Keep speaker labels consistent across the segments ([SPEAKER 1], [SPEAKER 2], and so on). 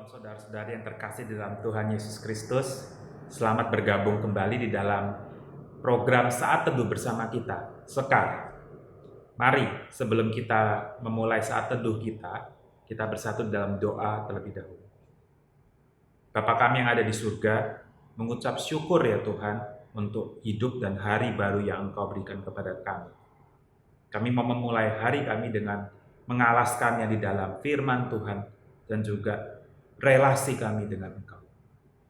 [SPEAKER 1] Shalom saudara-saudari yang terkasih di dalam Tuhan Yesus Kristus. Selamat bergabung kembali di dalam program Saat Teduh bersama kita, Sekar. Mari sebelum kita memulai saat teduh kita bersatu dalam doa terlebih dahulu. Bapa kami yang ada di surga, mengucap syukur ya Tuhan untuk hidup dan hari baru yang Engkau berikan kepada kami. Kami mau memulai hari kami dengan mengalaskannya di dalam firman Tuhan dan juga relasi kami dengan Engkau.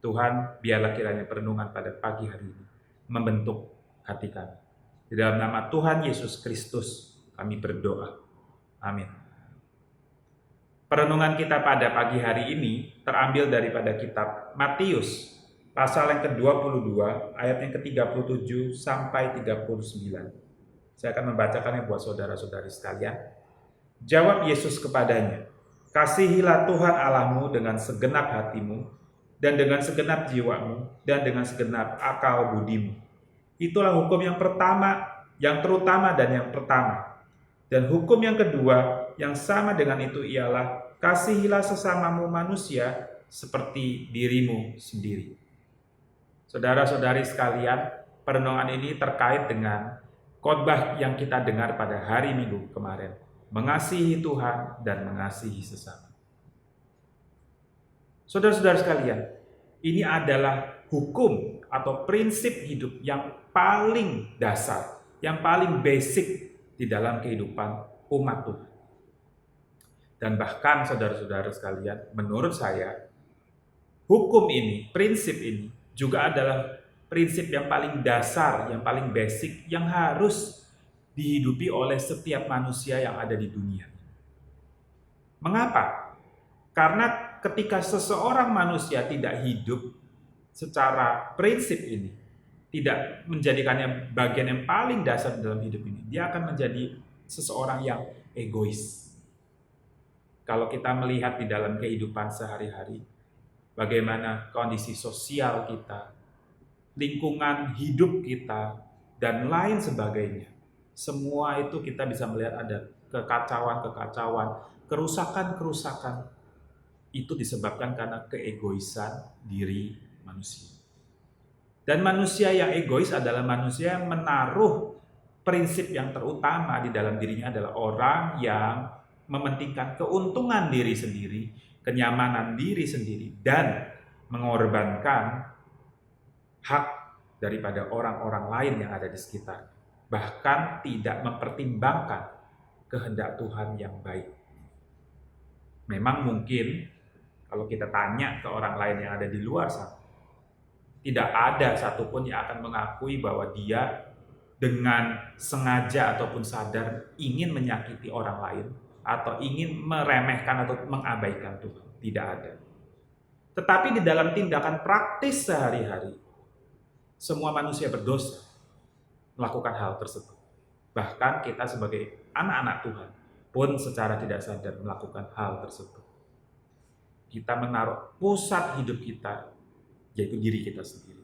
[SPEAKER 1] Tuhan, biarlah kiranya perenungan pada pagi hari ini membentuk hati kami. Di dalam nama Tuhan Yesus Kristus kami berdoa. Amin. Perenungan kita pada pagi hari ini terambil daripada kitab Matius, pasal yang ke-22, ayat yang ke-37 sampai 39. Saya akan membacakannya buat saudara-saudari sekalian. Jawab Yesus kepadanya, "Kasihilah Tuhan Allahmu dengan segenap hatimu, dan dengan segenap jiwamu, dan dengan segenap akal budimu. Itulah hukum yang pertama, yang terutama dan yang pertama. Dan hukum yang kedua, yang sama dengan itu ialah, kasihilah sesamamu manusia seperti dirimu sendiri." Saudara-saudari sekalian, perenungan ini terkait dengan khotbah yang kita dengar pada hari Minggu kemarin. Mengasihi Tuhan dan mengasihi sesama. Saudara-saudara sekalian, ini adalah hukum atau prinsip hidup yang paling dasar, yang paling basic di dalam kehidupan umat Tuhan. Dan bahkan saudara-saudara sekalian, menurut saya, hukum ini, prinsip ini juga adalah prinsip yang paling dasar, yang paling basic, yang harus dihidupi oleh setiap manusia yang ada di dunia. Mengapa? Karena ketika seseorang manusia tidak hidup secara prinsip ini, tidak menjadikannya bagian yang paling dasar dalam hidup ini, dia akan menjadi seseorang yang egois. Kalau kita melihat di dalam kehidupan sehari-hari, bagaimana kondisi sosial kita, lingkungan hidup kita, dan lain sebagainya. Semua itu kita bisa melihat ada kekacauan-kekacauan, kerusakan-kerusakan. Itu disebabkan karena keegoisan diri manusia. Dan manusia yang egois adalah manusia yang menaruh prinsip yang terutama di dalam dirinya adalah orang yang mementingkan keuntungan diri sendiri, kenyamanan diri sendiri, dan mengorbankan hak daripada orang-orang lain yang ada di sekitar. Bahkan tidak mempertimbangkan kehendak Tuhan yang baik. Memang mungkin kalau kita tanya ke orang lain yang ada di luar sana, tidak ada satupun yang akan mengakui bahwa dia dengan sengaja ataupun sadar ingin menyakiti orang lain atau ingin meremehkan atau mengabaikan Tuhan. Tidak ada. Tetapi di dalam tindakan praktis sehari-hari, semua manusia berdosa melakukan hal tersebut. Bahkan kita sebagai anak-anak Tuhan pun secara tidak sadar melakukan hal tersebut. Kita menaruh pusat hidup kita, yaitu diri kita sendiri,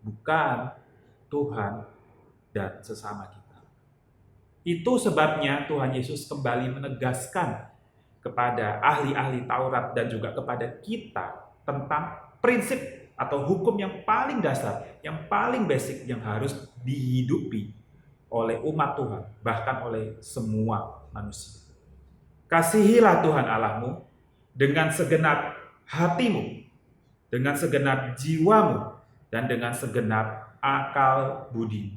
[SPEAKER 1] bukan Tuhan dan sesama kita. Itu sebabnya Tuhan Yesus kembali menegaskan kepada ahli-ahli Taurat dan juga kepada kita tentang prinsip atau hukum yang paling dasar, yang paling basic yang harus dihidupi oleh umat Tuhan, bahkan oleh semua manusia. Kasihilah Tuhan Allahmu dengan segenap hatimu, dengan segenap jiwamu, dan dengan segenap akal budimu.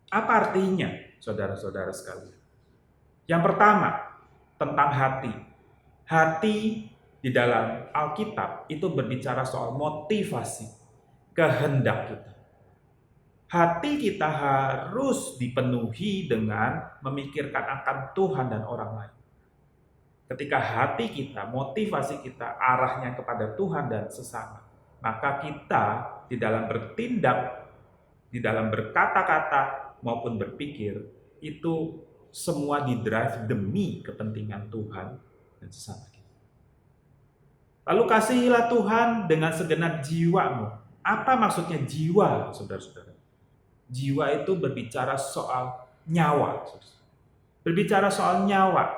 [SPEAKER 1] Apa artinya, saudara-saudara sekalian? Yang pertama, tentang hati. Hati di dalam Alkitab itu berbicara soal motivasi, kehendak kita. Hati kita harus dipenuhi dengan memikirkan akan Tuhan dan orang lain. Ketika hati kita, motivasi kita arahnya kepada Tuhan dan sesama, maka kita di dalam bertindak, di dalam berkata-kata maupun berpikir, itu semua didrive demi kepentingan Tuhan dan sesama kita. Lalu kasihilah Tuhan dengan segenap jiwamu. Apa maksudnya jiwa, saudara-saudara? Jiwa itu berbicara soal nyawa. Berbicara soal nyawa.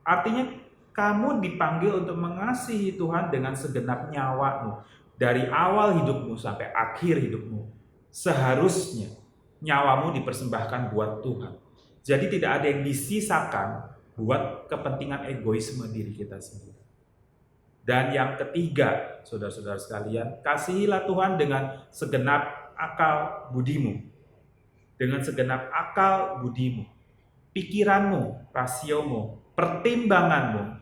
[SPEAKER 1] Artinya Kamu dipanggil untuk mengasihi Tuhan dengan segenap nyawamu. Dari awal hidupmu sampai akhir hidupmu. Seharusnya nyawamu dipersembahkan buat Tuhan. Jadi tidak ada yang disisakan buat kepentingan egoisme diri kita sendiri. Dan yang ketiga, saudara-saudara sekalian, kasihilah Tuhan dengan segenap akal budimu. Dengan segenap akal budimu. Pikiranmu, rasiomu, pertimbanganmu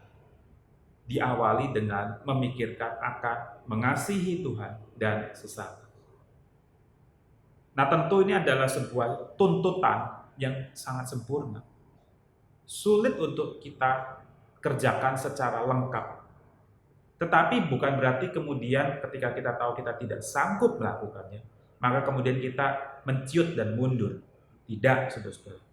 [SPEAKER 1] diawali dengan memikirkan akan mengasihi Tuhan dan sesama. Nah, tentu ini adalah sebuah tuntutan yang sangat sempurna. Sulit untuk kita kerjakan secara lengkap. Tetapi bukan berarti kemudian ketika kita tahu kita tidak sanggup melakukannya, maka kemudian kita menciut dan mundur. Tidak, saudara-saudara.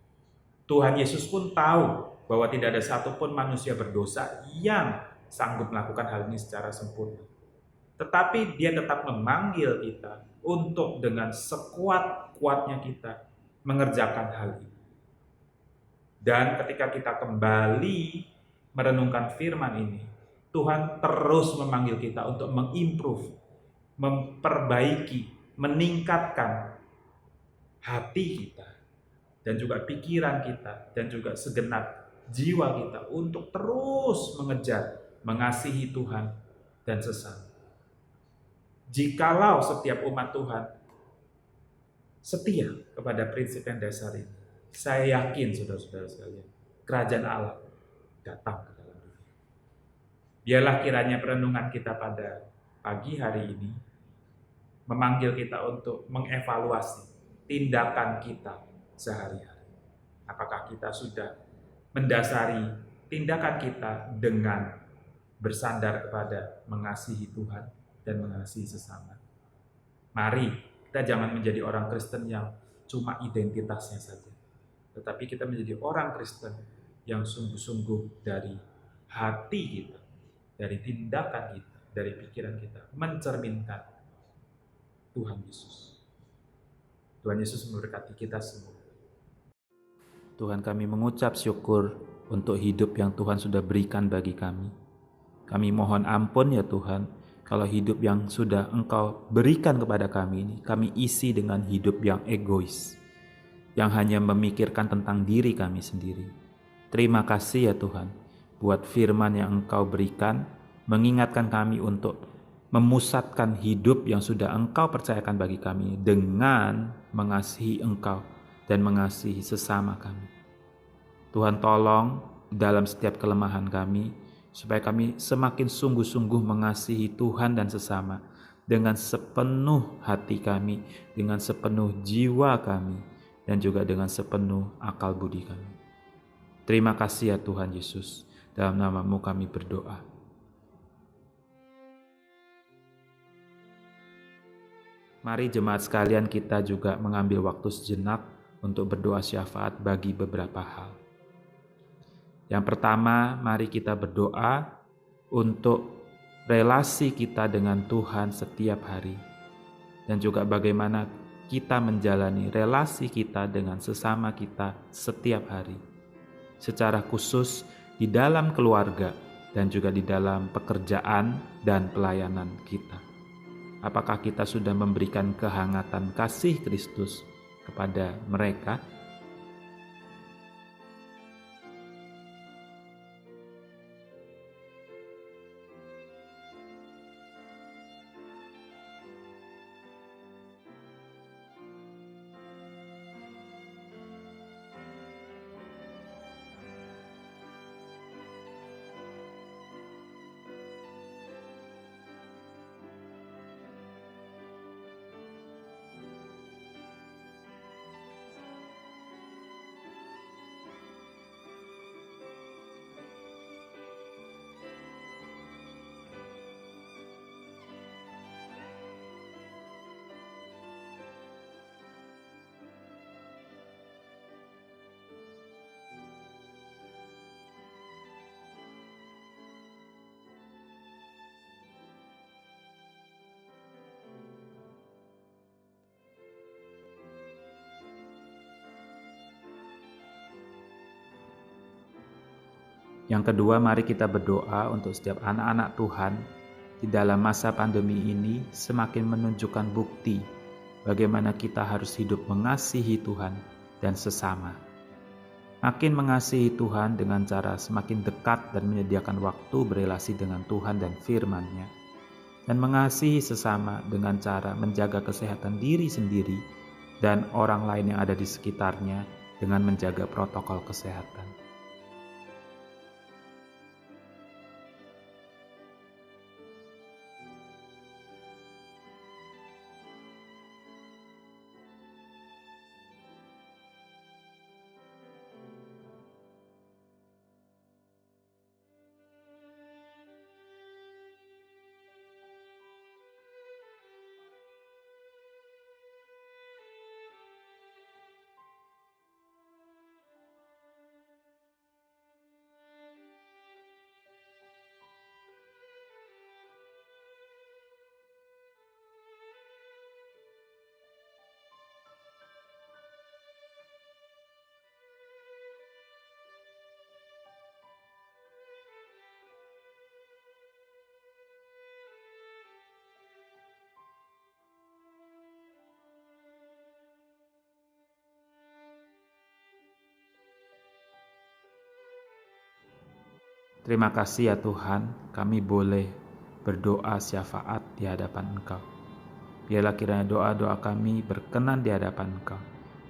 [SPEAKER 1] Tuhan Yesus pun tahu bahwa tidak ada satupun manusia berdosa yang sanggup melakukan hal ini secara sempurna. Tetapi dia tetap memanggil kita untuk dengan sekuat-kuatnya kita mengerjakan hal ini. Dan ketika kita kembali merenungkan firman ini, Tuhan terus memanggil kita untuk mengimprove, memperbaiki, meningkatkan hati kita, dan juga pikiran kita, dan juga segenap jiwa kita untuk terus mengejar, mengasihi Tuhan dan sesama. Jikalau setiap umat Tuhan setia kepada prinsip yang dasar ini, saya yakin saudara-saudara sekalian, kerajaan Allah datang ke dalam dunia. Biarlah kiranya perenungan kita pada pagi hari ini memanggil kita untuk mengevaluasi tindakan kita sehari-hari. Apakah kita sudah mendasari tindakan kita dengan bersandar kepada mengasihi Tuhan dan mengasihi sesama. Mari kita jangan menjadi orang Kristen yang cuma identitasnya saja, tetapi kita menjadi orang Kristen yang sungguh-sungguh dari hati kita, dari tindakan kita, dari pikiran kita, mencerminkan Tuhan Yesus. Tuhan Yesus memberkati kita semua.
[SPEAKER 2] Tuhan, kami mengucap syukur untuk hidup yang Tuhan sudah berikan bagi kami. Kami mohon ampun ya Tuhan, kalau hidup yang sudah Engkau berikan kepada kami ini, kami isi dengan hidup yang egois, yang hanya memikirkan tentang diri kami sendiri. Terima kasih ya Tuhan, buat firman yang Engkau berikan, mengingatkan kami untuk memusatkan hidup yang sudah Engkau percayakan bagi kami dengan mengasihi Engkau dan mengasihi sesama kami. Tuhan, tolong dalam setiap kelemahan kami, supaya kami semakin sungguh-sungguh mengasihi Tuhan dan sesama dengan sepenuh hati kami, dengan sepenuh jiwa kami, dan juga dengan sepenuh akal budi kami. Terima kasih ya Tuhan Yesus, dalam nama-Mu kami berdoa. Mari jemaat sekalian, kita juga mengambil waktu sejenak untuk berdoa syafaat bagi beberapa hal. Yang pertama, mari kita berdoa untuk relasi kita dengan Tuhan setiap hari, dan juga bagaimana kita menjalani relasi kita dengan sesama kita setiap hari, secara khusus di dalam keluarga dan juga di dalam pekerjaan dan pelayanan kita. Apakah kita sudah memberikan kehangatan kasih Kristus kepada mereka? Yang kedua, mari kita berdoa untuk setiap anak-anak Tuhan di dalam masa pandemi ini semakin menunjukkan bukti bagaimana kita harus hidup mengasihi Tuhan dan sesama. Makin mengasihi Tuhan dengan cara semakin dekat dan menyediakan waktu berelasi dengan Tuhan dan firman-Nya. Dan mengasihi sesama dengan cara menjaga kesehatan diri sendiri dan orang lain yang ada di sekitarnya dengan menjaga protokol kesehatan. Terima kasih ya Tuhan, kami boleh berdoa syafaat di hadapan Engkau. Biarlah kiranya doa-doa kami berkenan di hadapan Engkau,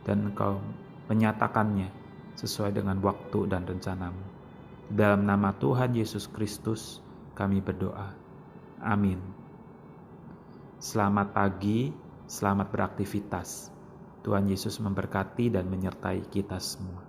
[SPEAKER 2] dan Engkau menyatakannya sesuai dengan waktu dan rencana-Mu. Dalam nama Tuhan Yesus Kristus kami berdoa. Amin. Selamat pagi, selamat beraktivitas. Tuhan Yesus memberkati dan menyertai kita semua.